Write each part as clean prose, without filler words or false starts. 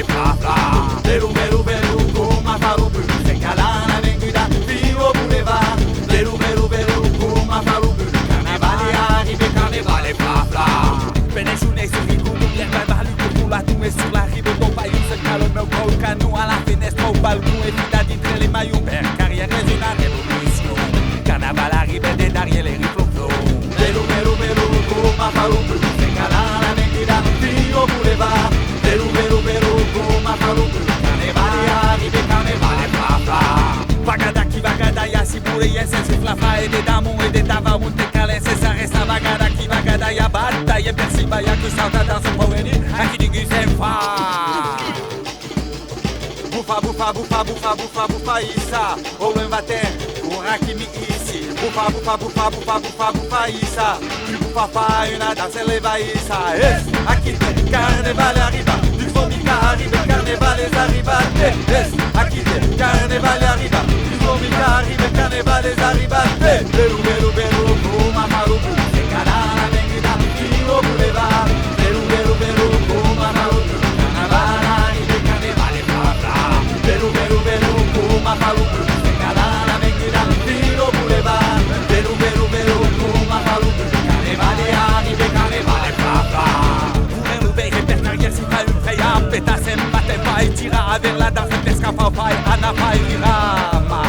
carnevale fla fla. Veru veru veru come fa l'ubu, se calana venguda fino boulevard. Veru veru veru come fa l'ubu, carnevale arrive carnevale fla fla. Penejune sur les coups, bien pas par le coup, la tout est sur la rive, bon pas une seule calme, au canon à la fenêtre, au balcon, et puis d'aditrer les maillots, père, carrière raisonnable, révolution. Carnaval arrive des derrière les rifles. Veru veru veru come fa l'ubu, se calana venguda fino boulevard. Veru veru veru come fa l'ubu, carnevale arrive carnevale fla fla. Vagada qui vagada, ya si boule, ya c'est flafa, et des damons et des tava, monte calais, c'est ça reste vagada qui vagada, ya bata, ya persiba, ya que salta dans son proveni, a qui digue c'est fa. Bufa bufa bufa bufa bufa bufa isa, au loin va terre, pour Hakimi ici. Bufa bufa bufa bufa bufa bufa isa, tu bufa pas une danse eleva isa. Es, aquí te carnaval arriba, du formica arrive, carnaval les arriba. Es, aquí te carnaval arriba, du formica arrive, carnaval les arriba. Veru veru veru, como maluco, se canala venguda, fino boulevard. Veru veru veru, como maluco, carnaval arrive, carnaval les bla bla. Veru veru veru, como maluco, se canala venguda, fino boulevard. Veru veru veru, como maluco, carnaval arrive, carnaval les bla bla. Pour nous veille per carrière si pas une freya, pétasse mate pas et tira vers la danse pesca fa fai, ana fa irama.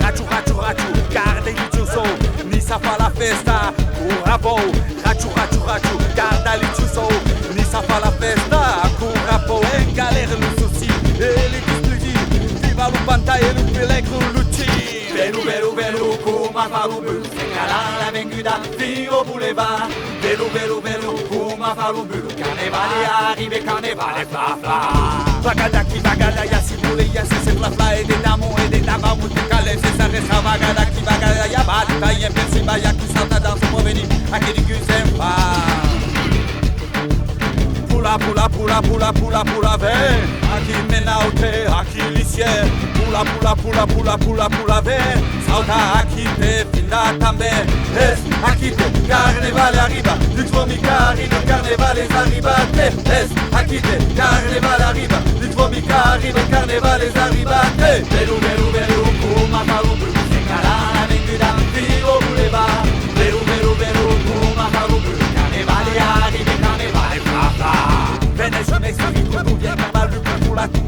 Rachu rachu rachu, garde il tuso, ni sa fa la festa, curapo. Rachu rachu rachu, garde il tuso, ni sa fa la festa, curapo. En galère le souci, et les discussions, viva le panta et le pelegro lutti. Veru veru veru, come fa l'ubu, se calala venguda, fino boulevard. Veru veru veru, come fa l'ubu, carnevale arrive, carnevale fla fla. Vagada qui vagada, ya si boule, ya c'est fla fla, et des damons et des damas, moute calais, c'est ça reste vagada qui vagada, ya bata, ya persiba, ya qui salta dans son proveni, a qui digue c'est fa. Pula pula pula pula pula pula ven, aquí menaute, aquí lisier. Pula pula pula pula pula pula ven, salta aquí te finda también. Es aquí te carnaval arriba, du formica arrive, carnaval les arriba. Es aquí te carnaval arriba, du formica arrive, carnaval les arriba. Veru veru veru, como fa l'ubu, se calana venguda, fino boulevard. Veru veru veru, como fa l'ubu, carnaval arrive, carnaval fla fla. Venez, je m'explique, on vient pas mal, le pour la tout